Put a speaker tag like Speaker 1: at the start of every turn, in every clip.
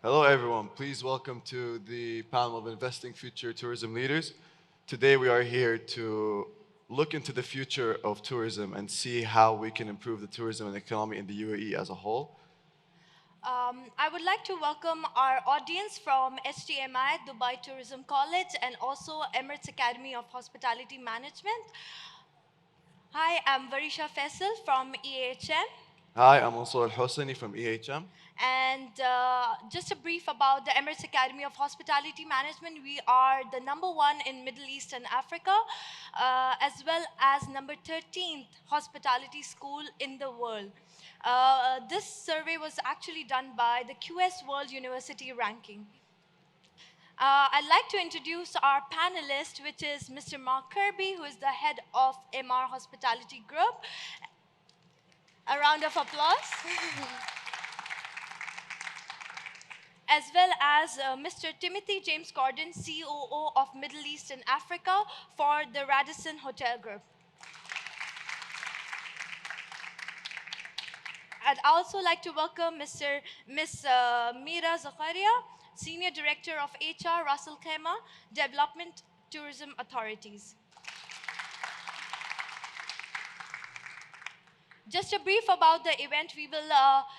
Speaker 1: Hello, everyone. Please welcome to the panel of Investing Future Tourism Leaders. Today, we are here to look into the future of tourism and see how we can improve the tourism and economy in the UAE as a whole.
Speaker 2: I would like to welcome our audience from HTMI, Dubai Tourism College, and also Emirates Academy of Hospitality Management. Hi, I'm Varisha Faisal from EAHM.
Speaker 1: Hi, I'm also Al Hosseini from EHM.
Speaker 2: And just a brief about the Emirates Academy of Hospitality Management. We are the number one in Middle East and Africa, as well as number 13th hospitality school in the world. This survey was actually done by the QS World University Ranking. I'd like to introduce our panelist, which is Mr. Mark Kirby, who is the head of MR Hospitality Group. A round of applause. As well as Mr. Timothy James Gordon, COO of Middle East and Africa for the Radisson Hotel Group. I'd also like to welcome Miss Mira Zakaria, Senior Director of HR, Russell Khema, Development Tourism Authorities. Just a brief about the event. We will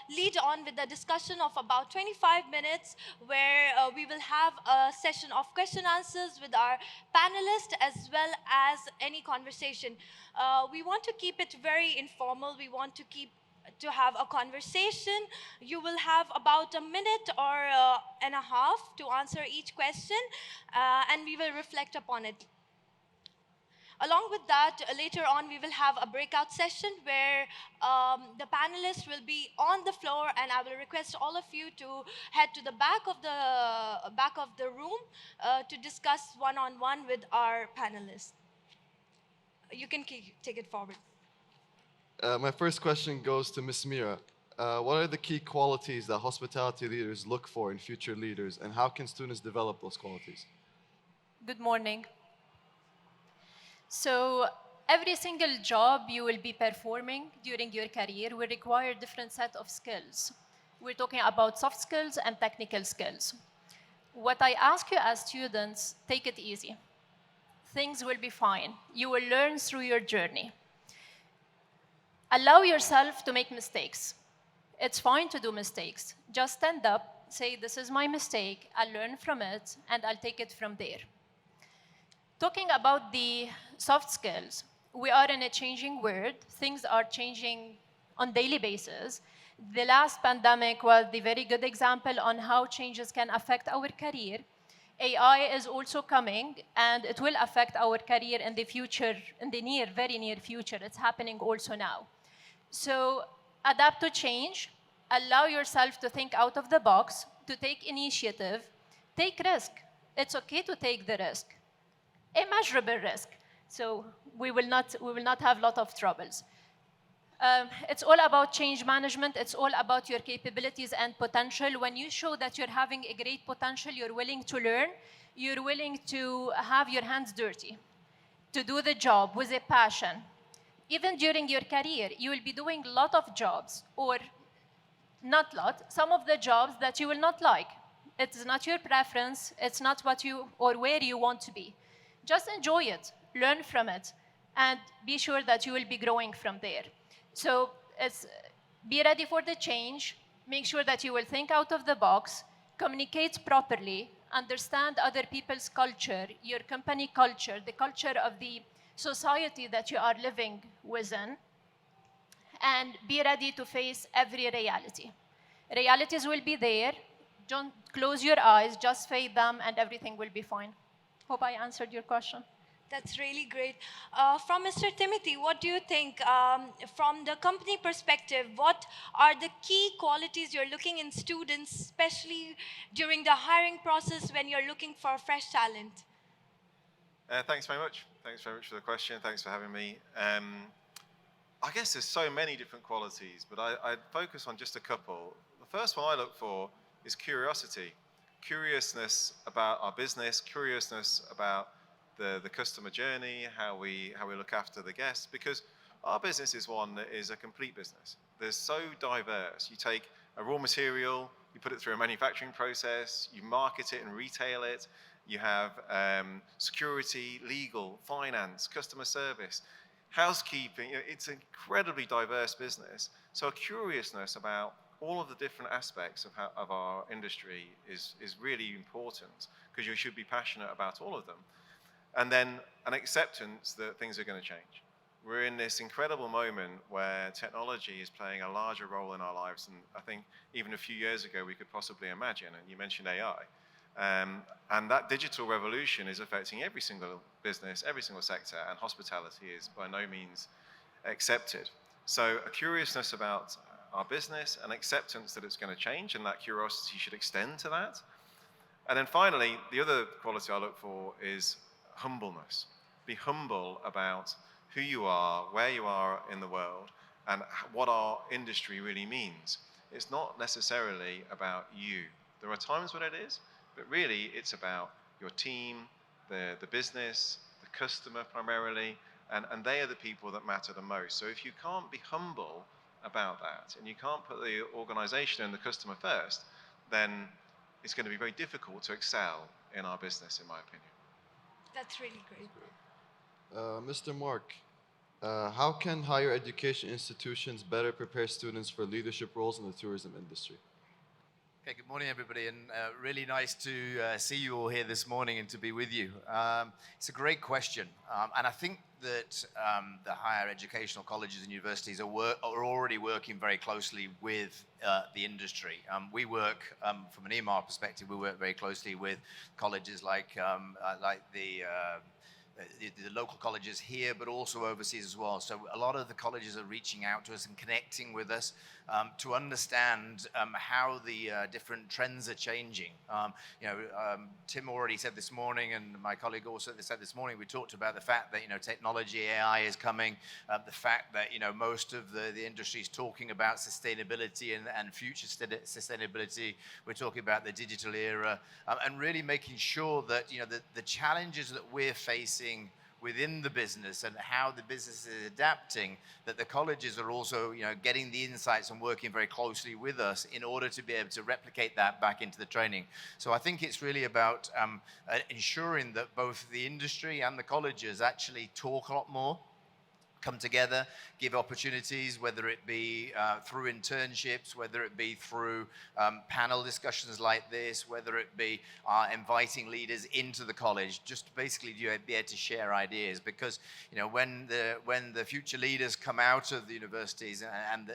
Speaker 2: lead on with the discussion of about 25 minutes where we will have a session of question answers with our panelists as well as any conversation. We want to keep it very informal. We want to have a conversation. You will have about a minute or and a half to answer each question, and we will reflect upon it. Along with that, later on, we will have a breakout session where the panelists will be on the floor, and I will request all of you to head to the back of the room to discuss one-on-one with our panelists. You can take it forward.
Speaker 1: My first question goes to Ms. Mira. What are the key qualities that hospitality leaders look for in future leaders, and how can students develop those qualities?
Speaker 3: Good morning. So every single job you will be performing during your career will require different set of skills. We're talking about soft skills and technical skills. What I ask you as students, take it easy. Things will be fine. You will learn through your journey. Allow yourself to make mistakes. It's fine to do mistakes. Just stand up, say, this is my mistake, I'll learn from it, and I'll take it from there. Talking about the soft skills, we are in a changing world. Things are changing on daily basis. The last pandemic was the very good example on how changes can affect our career. AI is also coming, and it will affect our career in the future, in the very near future. It's happening also now. So adapt to change, allow yourself to think out of the box, to take initiative, take risk. It's okay to take the risk, a measurable risk. So we will not have a lot of troubles. It's all about change management. It's all about your capabilities and potential. When you show that you're having a great potential, you're willing to learn, you're willing to have your hands dirty, to do the job with a passion. Even during your career, you will be doing a lot of jobs, or not lot, some of the jobs that you will not like. It's not your preference, it's not what you or where you want to be. Just enjoy it, learn from it, and be sure that you will be growing from there. So be ready for the change, make sure that you will think out of the box, communicate properly, understand other people's culture, your company culture, the culture of the society that you are living within, and be ready to face every reality. Realities will be there. Don't close your eyes, just face them, and everything will be fine. Hope I answered your question.
Speaker 2: That's really great. From Mr. Timothy, what do you think? From the company perspective, what are the key qualities you're looking in students, especially during the hiring process when you're looking for fresh talent?
Speaker 4: Thanks very much. Thanks very much for the question. Thanks for having me. I guess there's so many different qualities, but I'd focus on just a couple. The first one I look for is curiosity. Curiousness about our business, curiousness about the customer journey, how we look after the guests, because our business is one that is a complete business. They're so diverse. You take a raw material, you put it through a manufacturing process, you market it and retail it, you have security, legal, finance, customer service, housekeeping. It's an incredibly diverse business. So a curiousness about all of the different aspects of our industry is really important, because you should be passionate about all of them. And then an acceptance that things are going to change. We're in this incredible moment where technology is playing a larger role in our lives than I think even a few years ago we could possibly imagine. And you mentioned AI. And that digital revolution is affecting every single business, every single sector, and hospitality is by no means accepted. So a curiousness about our business, an acceptance that it's going to change, and that curiosity should extend to that. And then finally, the other quality I look for is humbleness. Be humble about who you are, where you are in the world, and what our industry really means. It's not necessarily about you. There are times when it is, but really it's about your team, the business, the customer primarily, and they are the people that matter the most. So if you can't be humble about that, and you can't put the organization and the customer first, then it's going to be very difficult to excel in our business, in my opinion.
Speaker 2: That's really great.
Speaker 1: Mr. Mark, how can higher education institutions better prepare students for leadership roles in the tourism industry?
Speaker 5: Okay, good morning, everybody, and really nice to see you all here this morning and to be with you. It's a great question, and I think that the higher educational colleges and universities are already working very closely with the industry. We work, from an EMR perspective, we work very closely with colleges like the local colleges here, but also overseas as well. So a lot of the colleges are reaching out to us and connecting with us to understand how the different trends are changing. Tim already said this morning, and my colleague also said this morning, we talked about the fact that, technology, AI is coming, the fact that, most of the industry is talking about sustainability and future sustainability. We're talking about the digital era, and really making sure that, the challenges that we're facing within the business and how the business is adapting, that the colleges are also, getting the insights and working very closely with us in order to be able to replicate that back into the training. So I think it's really about ensuring that both the industry and the colleges actually talk a lot more, come together, give opportunities, whether it be through internships, whether it be through panel discussions like this, whether it be inviting leaders into the college, just to basically be able to share ideas. Because when the future leaders come out of the universities and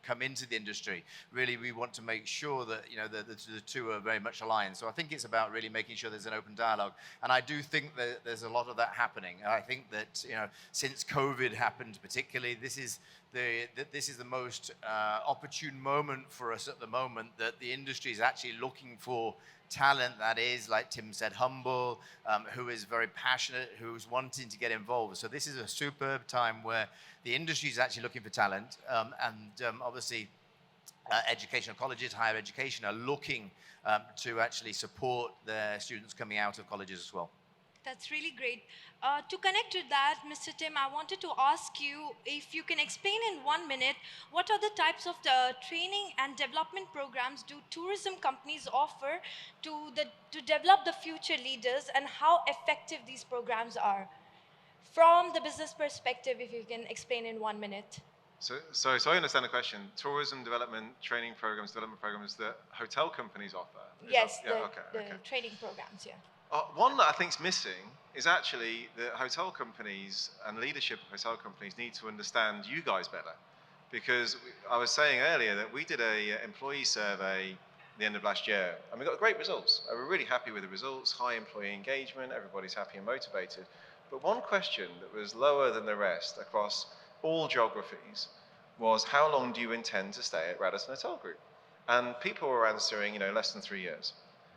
Speaker 5: come into the industry, really we want to make sure that the two are very much aligned. So I think it's about really making sure there's an open dialogue, and I do think that there's a lot of that happening. I think that since COVID happened, particularly, this is the most opportune moment for us at the moment, that the industry is actually looking for talent that is, like Tim said, humble, who is very passionate, who's wanting to get involved. So this is a superb time where the industry is actually looking for talent, and obviously educational colleges, higher education, are looking to actually support their students coming out of colleges as well.
Speaker 2: That's really great. To connect with that, Mr. Tim, I wanted to ask you if you can explain in 1 minute what are the types of the training and development programs do tourism companies offer to develop the future leaders, and how effective these programs are? From the business perspective, if you can explain in 1 minute.
Speaker 4: So I understand the question. Tourism development development programs that hotel companies offer?
Speaker 2: Yes,
Speaker 4: the
Speaker 2: training programs, yeah.
Speaker 4: One that I think is missing is actually that hotel companies and leadership of hotel companies need to understand you guys better. Because I was saying earlier that we did an employee survey at the end of last year, and we got great results. We're really happy with the results, high employee engagement, everybody's happy and motivated. But one question that was lower than the rest across all geographies was, how long do you intend to stay at Radisson Hotel Group? And people were answering, less than 3 years.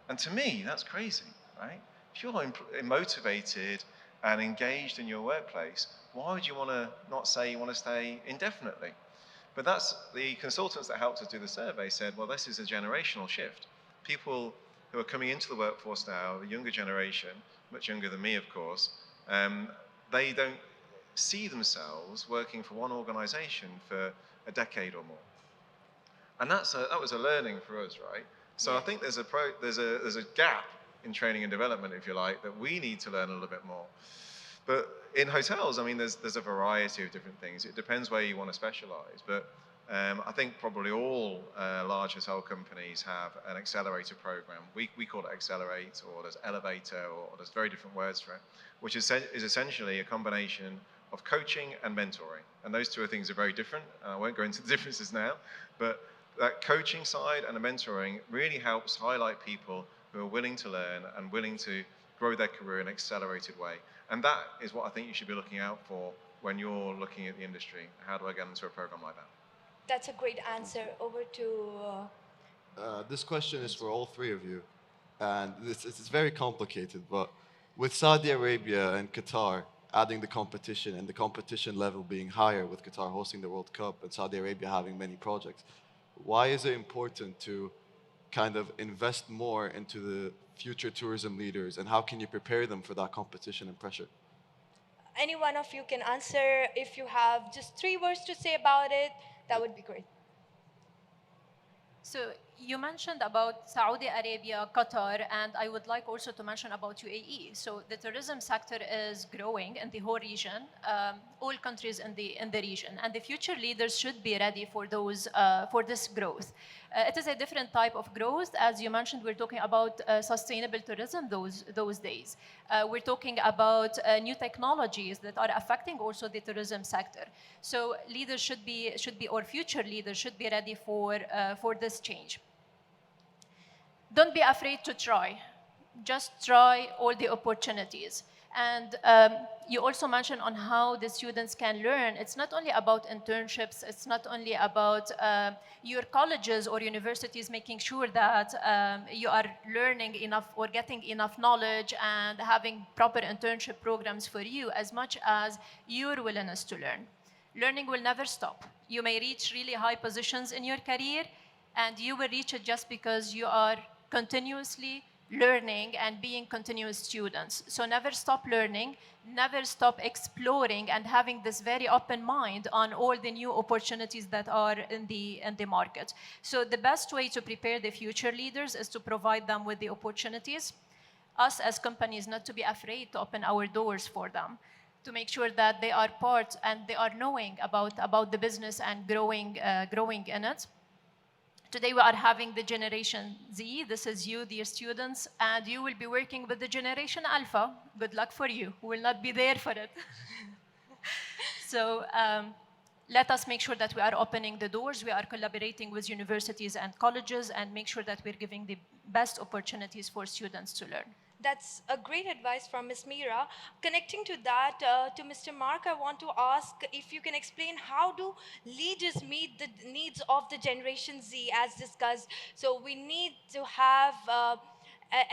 Speaker 4: And to me, that's crazy. Right? If you're motivated and engaged in your workplace, why would you want to not say you want to stay indefinitely? But that's the consultants that helped us do the survey said, well, this is a generational shift. People who are coming into the workforce now, the younger generation, much younger than me, of course, they don't see themselves working for one organization for a decade or more. And that was a learning for us, right? So I think there's a gap in training and development, if you like, that we need to learn a little bit more. But in hotels, I mean, there's a variety of different things. It depends where you want to specialize. But I think probably all large hotel companies have an accelerator program. We call it Accelerate, or there's Elevator, or there's very different words for it, which is essentially a combination of coaching and mentoring. And those two things are very different. I won't go into the differences now, but that coaching side and the mentoring really helps highlight people who are willing to learn and willing to grow their career in an accelerated way. And that is what I think you should be looking out for when you're looking at the industry. How do I get into a program like that?
Speaker 2: That's a great answer. Over to...
Speaker 1: This question is for all three of you. And it's very complicated, but with Saudi Arabia and Qatar adding the competition and the competition level being higher with Qatar hosting the World Cup and Saudi Arabia having many projects, why is it important to kind of invest more into the future tourism leaders, and how can you prepare them for that competition and pressure?
Speaker 2: Any one of you can answer. If you have just 3 words to say about it, that would be great.
Speaker 3: So you mentioned about Saudi Arabia, Qatar, and I would like also to mention about UAE. So the tourism sector is growing in the whole region, all countries in the region, and the future leaders should be ready for for this growth. It is a different type of growth. As you mentioned, we're talking about sustainable tourism those days. We're talking about new technologies that are affecting also the tourism sector. So leaders should be, or future leaders should be ready for this change. Don't be afraid to try. Just try all the opportunities. And you also mentioned on how the students can learn. It's not only about internships. It's not only about your colleges or universities making sure that you are learning enough or getting enough knowledge and having proper internship programs for you, as much as your willingness to learn. Learning will never stop. You may reach really high positions in your career, and you will reach it just because you are continuously learning and being continuous students. So never stop learning, never stop exploring, and having this very open mind on all the new opportunities that are in the market. So the best way to prepare the future leaders is to provide them with the opportunities. Us as companies, not to be afraid to open our doors for them, to make sure that they are part and they are knowing about the business and growing in it. Today we are having the Generation Z. This is you, dear students, and you will be working with the Generation Alpha. Good luck for you. We will not be there for it. So let us make sure that we are opening the doors. We are collaborating with universities and colleges and make sure that we're giving the best opportunities for students to learn.
Speaker 2: That's a great advice from Ms. Mira. Connecting to that, to Mr. Mark, I want to ask if you can explain how do leaders meet the needs of the Generation Z as discussed. So we need to have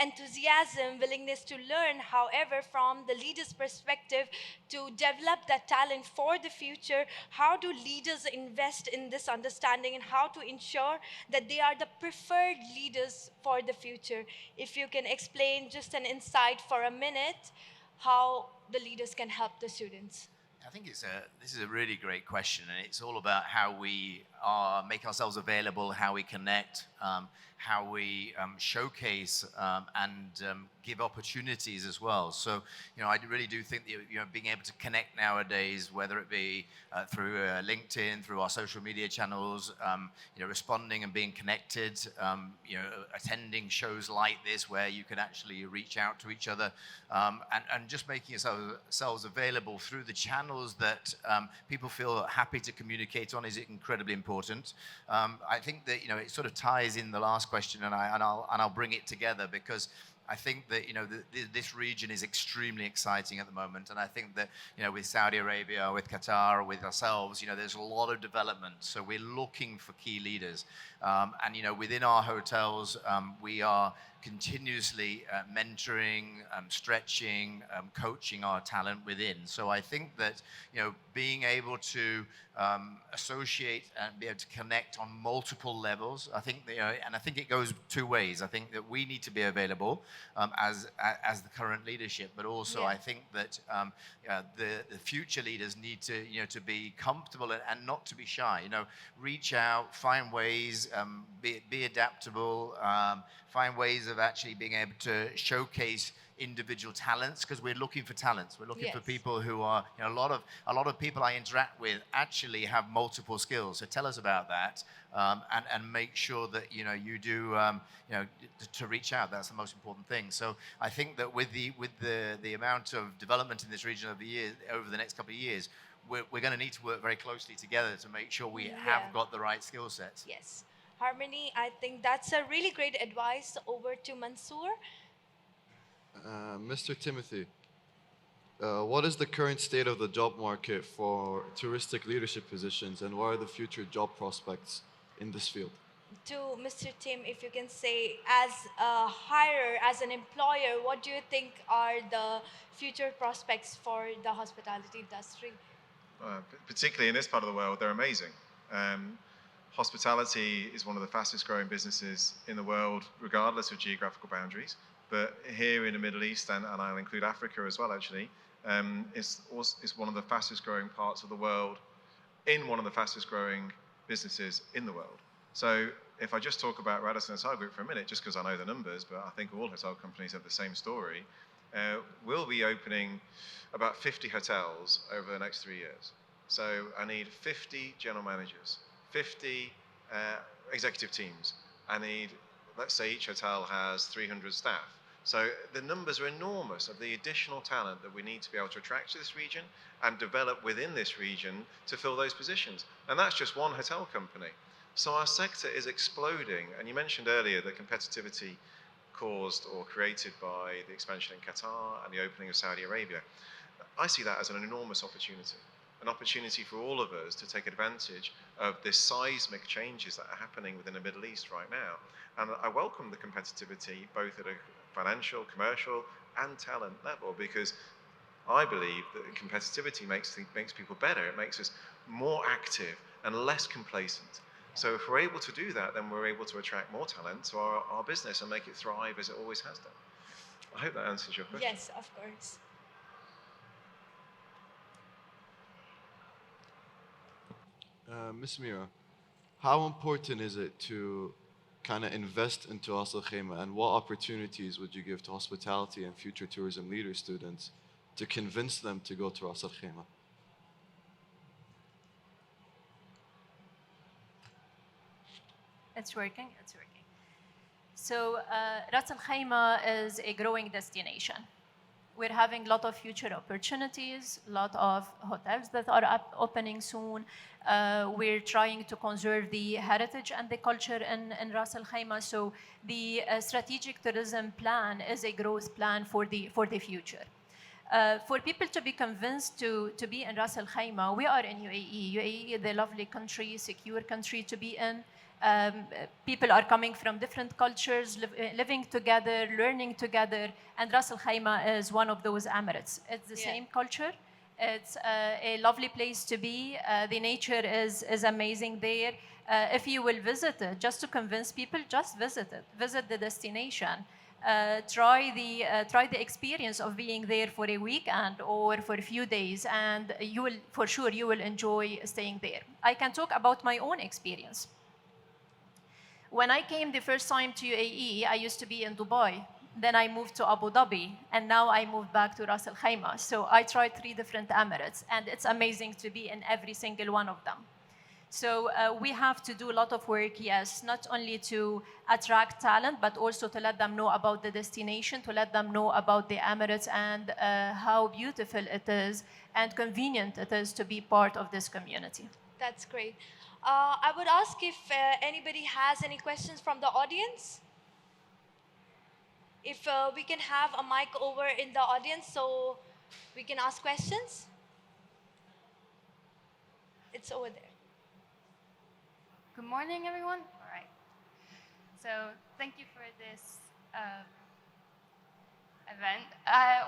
Speaker 2: enthusiasm, willingness to learn. However, from the leader's perspective, to develop that talent for the future, how do leaders invest in this understanding and how to ensure that they are the preferred leaders for the future? If you can explain just an insight for a minute, how the leaders can help the students.
Speaker 5: I think this is a really great question, and it's all about how we make ourselves available, how we connect, how we showcase and give opportunities as well. So, I really do think that being able to connect nowadays, whether it be through LinkedIn, through our social media channels, responding and being connected, attending shows like this where you can actually reach out to each other, and just making yourselves available through the channels that people feel happy to communicate on is incredibly important. I think that it sort of ties in the last question, and I'll bring it together because I think that this region is extremely exciting at the moment, and I think that with Saudi Arabia, with Qatar, with ourselves, there's a lot of development. So we're looking for key leaders, and within our hotels, we are continuously mentoring, stretching, coaching our talent within. So I think that being able to associate and be able to connect on multiple levels. I think, and I think it goes two ways. I think that we need to be available as the current leadership, but also I think that the future leaders need to be comfortable and not to be shy. Reach out, find ways, be adaptable, find ways of actually being able to showcase individual talents, because we're looking for talents. We're looking for people who are, a lot of people I interact with actually have multiple skills. So tell us about that, and make sure that you do to reach out. That's the most important thing. So I think that with the amount of development in this region over the next couple of years, we're going to need to work very closely together to make sure we have got the right skill sets.
Speaker 2: Yes. Harmony, I think that's a really great advice. Over to Mansoor.
Speaker 1: Mr. Timothy, what is the current state of the job market for touristic leadership positions, and what are the future job prospects in this field?
Speaker 2: To Mr. Tim, if you can say, as a hirer, as an employer, what do you think are the future prospects for the hospitality industry?
Speaker 4: Particularly in this part of the world, they're amazing. Hospitality is one of the fastest growing businesses in the world, regardless of geographical boundaries. But here in the Middle East, and I'll include Africa as well, actually, is one of the fastest growing parts of the world, in one of the fastest growing businesses in the world. So if I just talk about Radisson Hotel Group for a minute, just because I know the numbers, but I think all hotel companies have the same story, we'll be opening about 50 hotels over the next 3 years. So I need 50 general managers, 50 executive teams. I need, let's say each hotel has 300 staff. So the numbers are enormous of the additional talent that we need to be able to attract to this region and develop within this region to fill those positions. And that's just one hotel company. So our sector is exploding. And you mentioned earlier that competitivity caused or created by the expansion in Qatar and the opening of Saudi Arabia. I see that as an enormous opportunity. An opportunity for all of us to take advantage of the seismic changes that are happening within the Middle East right now. And I welcome the competitivity, both at a financial, commercial, and talent level, because I believe that competitivity makes people better. It makes us more active and less complacent. So if we're able to do that, then we're able to attract more talent to our business and make it thrive as it always has done. I hope that answers your question.
Speaker 2: Yes, of course.
Speaker 1: Ms. Mira, how important is it to kind of invest into Ras Al Khaimah, and what opportunities would you give to hospitality and future tourism leader students to convince them to go to Ras Al Khaimah?
Speaker 3: It's working. So Ras Al Khaimah is a growing destination. We're having a lot of future opportunities, a lot of hotels that are opening soon. We're trying to conserve the heritage and the culture in Ras Al Khaimah. So the strategic tourism plan is a growth plan for the future. For people to be convinced to be in Ras Al Khaimah, we are in UAE. UAE is a lovely country, secure country to be in. People are coming from different cultures, living together, learning together, and Ras Al Khaimah is one of those Emirates. It's the same culture. It's a lovely place to be. The nature is amazing there. If you will visit it, just to convince people, just visit it. Visit the destination. Try the experience of being there for a weekend or for a few days, and for sure you will enjoy staying there. I can talk about my own experience. When I came the first time to UAE, I used to be in Dubai. Then I moved to Abu Dhabi, and now I moved back to Ras Al Khaimah. So I tried 3 different Emirates, and it's amazing to be in every single one of them. So we have to do a lot of work, yes, not only to attract talent, but also to let them know about the destination, to let them know about the Emirates and how beautiful it is and convenient it is to be part of this community.
Speaker 2: That's great. I would ask if anybody has any questions from the audience. If we can have a mic over in the audience so we can ask questions. It's over there.
Speaker 6: Good morning, everyone. All right. So thank you for this event.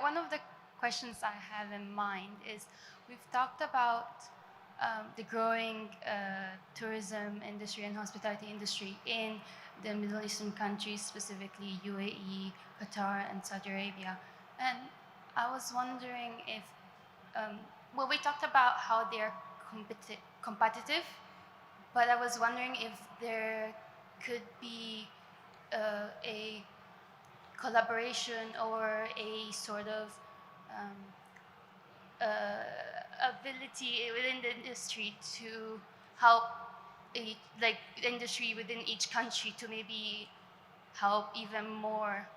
Speaker 6: One of the questions I have in mind is we've talked about the growing tourism industry and hospitality industry in the Middle Eastern countries, specifically UAE, Qatar, and Saudi Arabia. And I was wondering if, well, we talked about how they're competitive, but I was wondering if there could be a collaboration or a sort of ability within the industry to help like the industry within each country to maybe help even more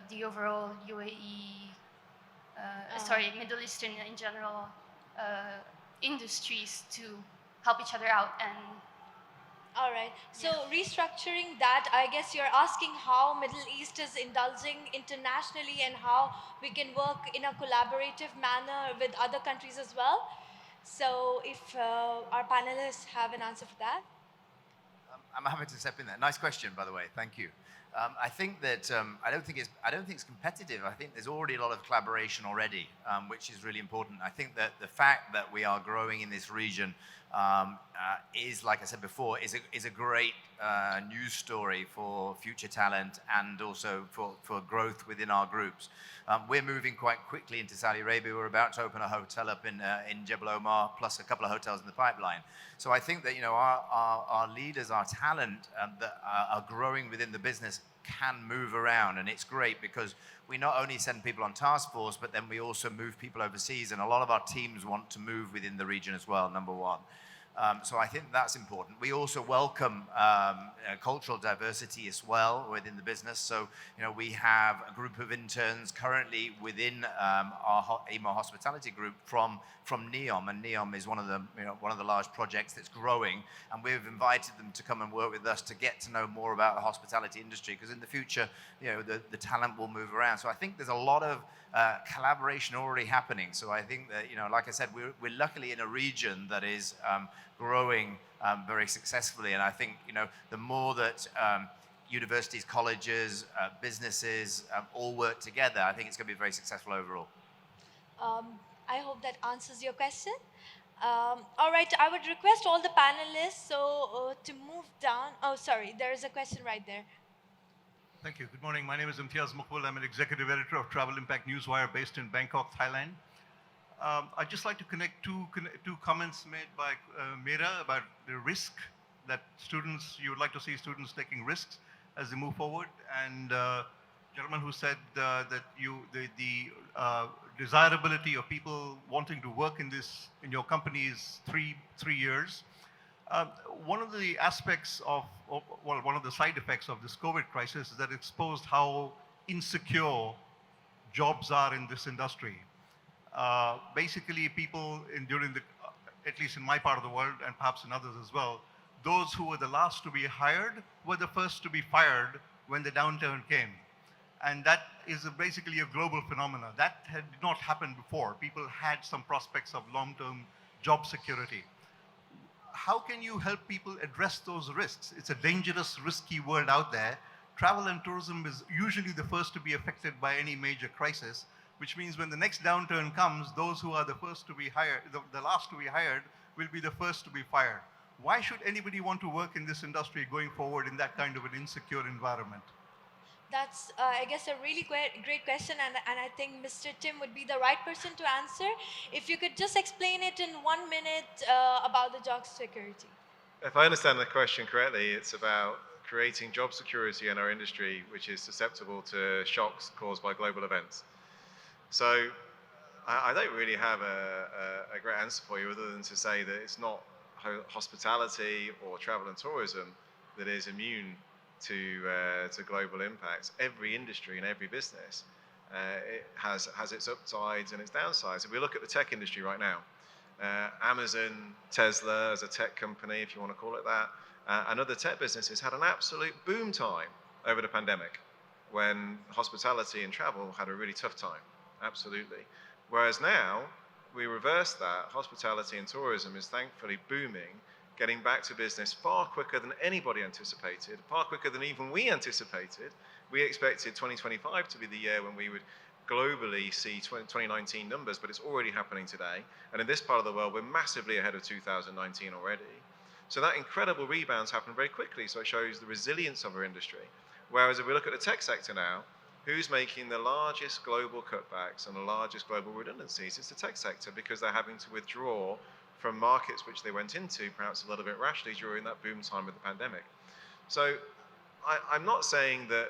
Speaker 6: the overall UAE, sorry, Middle Eastern in general industries to help each other out. And
Speaker 2: All right. So restructuring that, I guess you're asking how Middle East is indulging internationally and how we can work in a collaborative manner with other countries as well. So if our panelists have an answer for that.
Speaker 5: I'm happy to step in there. Nice question, by the way. Thank you. I think that I don't think it's competitive. I think there's already a lot of collaboration already, which is really important. I think that the fact that we are growing in this region is, like I said before, is a great news story for future talent and also for growth within our groups. We're moving quite quickly into Saudi Arabia. We're about to open a hotel up in Jebel Omar, plus a couple of hotels in the pipeline. So I think that our leaders, our talent that are growing within the business can move around, and it's great because we not only send people on task force, but then we also move people overseas, and a lot of our teams want to move within the region as well, number one. So I think that's important. We also welcome cultural diversity as well within the business. So, we have a group of interns currently within our EMA hospitality group from NEOM, and NEOM is one of the large projects that's growing, and we've invited them to come and work with us to get to know more about the hospitality industry, because in the future, the talent will move around. So I think there's a lot of collaboration already happening. So I think that, like I said, we're luckily in a region that is growing very successfully. And I think, the more that universities, colleges, businesses all work together, I think it's going to be very successful overall.
Speaker 2: I hope that answers your question. All right, I would request all the panelists to move down. Oh, sorry, there is a question right there.
Speaker 7: Thank you. Good morning. My name is Imtiaz Muqbal. I'm an executive editor of Travel Impact Newswire based in Bangkok, Thailand. I'd just like to connect two comments made by Meera about the risk that you would like to see students taking risks as they move forward, and gentleman who said that the desirability of people wanting to work in your company is three years. One of the aspects one of the side effects of this COVID crisis is that it exposed how insecure jobs are in this industry. Basically, people at least in my part of the world, and perhaps in others as well, those who were the last to be hired were the first to be fired when the downturn came. And that is basically a global phenomenon. That had not happened before. People had some prospects of long-term job security. How can you help people address those risks? It's a dangerous, risky world out there. Travel and tourism is usually the first to be affected by any major crisis, which means when the next downturn comes, those who are the first to be hired, the last to be hired, will be the first to be fired. Why should anybody want to work in this industry going forward in that kind of an insecure environment?
Speaker 2: That's, I guess, a really great question, and I think Mr. Tim would be the right person to answer. If you could just explain it in 1 minute about the job security.
Speaker 4: If I understand the question correctly, it's about creating job security in our industry, which is susceptible to shocks caused by global events. So I don't really have a great answer for you other than to say that it's not hospitality or travel and tourism that is immune to global impacts. Every industry and every business it has its upsides and its downsides. If we look at the tech industry right now, Amazon, Tesla as a tech company, if you want to call it that, and other tech businesses had an absolute boom time over the pandemic when hospitality and travel had a really tough time. Absolutely. Whereas now, we reverse that. Hospitality and tourism is thankfully booming, getting back to business far quicker than anybody anticipated, far quicker than even we anticipated. We expected 2025 to be the year when we would globally see 2019 numbers, but it's already happening today. And in this part of the world, we're massively ahead of 2019 already. So that incredible rebounds happen very quickly. So it shows the resilience of our industry. Whereas if we look at the tech sector now, who's making the largest global cutbacks and the largest global redundancies? It's the tech sector, because they're having to withdraw from markets which they went into perhaps a little bit rashly during that boom time of the pandemic. So I'm not saying that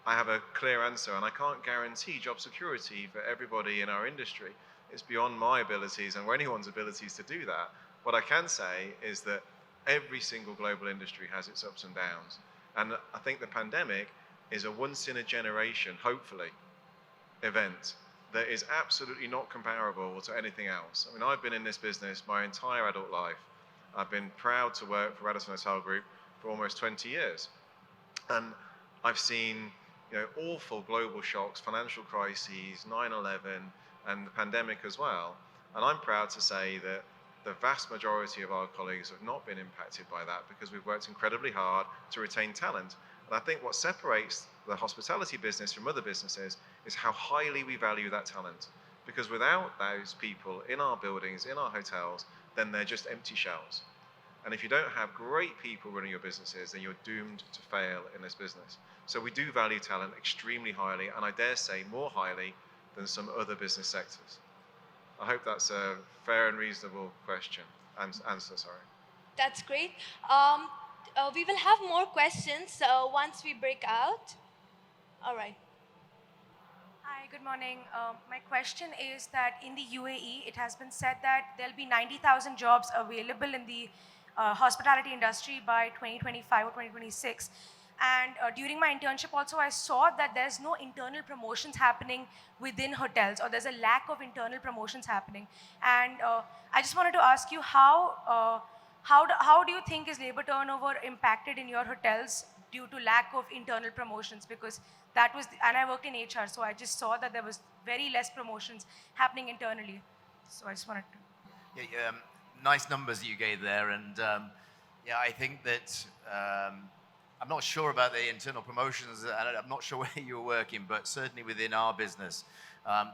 Speaker 4: I have a clear answer, and I can't guarantee job security for everybody in our industry. It's beyond my abilities and anyone's abilities to do that. What I can say is that every single global industry has its ups and downs. And I think the pandemic is a once in a generation, hopefully, event that is absolutely not comparable to anything else. I mean, I've been in this business my entire adult life. I've been proud to work for Radisson Hotel Group for almost 20 years. And I've seen awful global shocks, financial crises, 9/11, and the pandemic as well. And I'm proud to say that the vast majority of our colleagues have not been impacted by that, because we've worked incredibly hard to retain talent. And I think what separates the hospitality business from other businesses is how highly we value that talent. Because without those people in our buildings, in our hotels, then they're just empty shells. And if you don't have great people running your businesses, then you're doomed to fail in this business. So we do value talent extremely highly, and I dare say more highly than some other business sectors. I hope that's a fair and reasonable question. Answer, sorry.
Speaker 2: That's great. We will have more questions once we break out. All right.
Speaker 8: Hi, good morning. My question is that in the UAE, it has been said that there'll be 90,000 jobs available in the hospitality industry by 2025 or 2026. And during my internship also, I saw that there's no internal promotions happening within hotels, or there's a lack of internal promotions happening. And I just wanted to ask you how do you think is labor turnover impacted in your hotels due to lack of internal promotions? Because that was, and I worked in HR, so I just saw that there was very less promotions happening internally. So I just wanted to.
Speaker 5: Yeah, nice numbers that you gave there, and yeah, I think that I'm not sure about the internal promotions, and I'm not sure where you're working, but certainly within our business,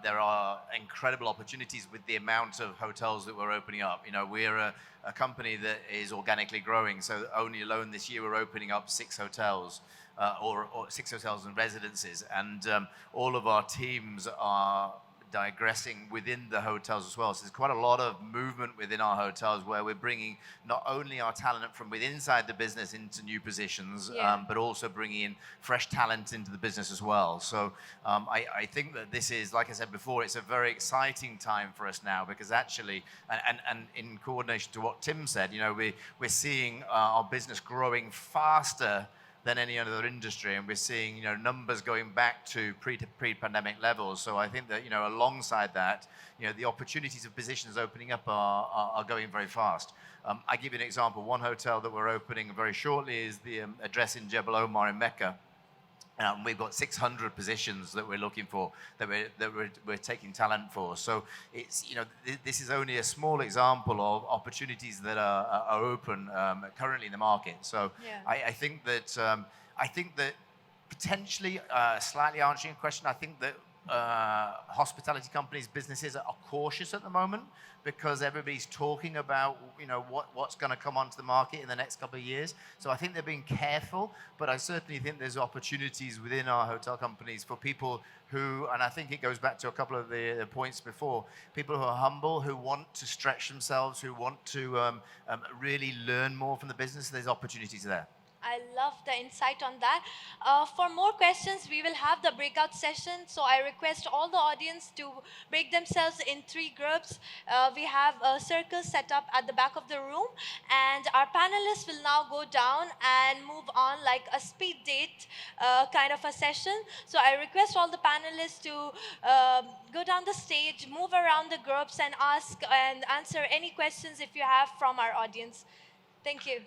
Speaker 5: there are incredible opportunities with the amount of hotels that we're opening up. We're a company that is organically growing, so only alone this year we're opening up 6 hotels, or 6 hotels and residences, and all of our teams are digressing within the hotels as well. So there's quite a lot of movement within our hotels, where we're bringing not only our talent from within inside the business into new positions, but also bringing in fresh talent into the business as well. So I think that this is, like I said before, it's a very exciting time for us now, because actually, and in coordination to what Tim said, we're seeing our business growing faster than any other industry, and we're seeing numbers going back to pre-pandemic levels. So I think that alongside that, the opportunities of positions opening up are going very fast. I give you an example. One hotel that we're opening very shortly is the address in Jebel Omar in Mecca. We've got 600 positions that we're looking for, that we're taking talent for. So it's this is only a small example of opportunities that are open currently in the market. So I think that potentially, slightly answering your question, I think that hospitality companies, businesses are cautious at the moment, because everybody's talking about what's going to come onto the market in the next couple of years. So I think they're being careful, but I certainly think there's opportunities within our hotel companies for people who, and I think it goes back to a couple of the points before, people who are humble, who want to stretch themselves, who want to really learn more from the business. There's opportunities there.
Speaker 2: I love the insight on that. For more questions, we will have the breakout session. So I request all the audience to break themselves in 3 groups. We have a circle set up at the back of the room, and our panelists will now go down and move on like a speed date kind of a session. So I request all the panelists to go down the stage, move around the groups, and ask and answer any questions if you have from our audience. Thank you.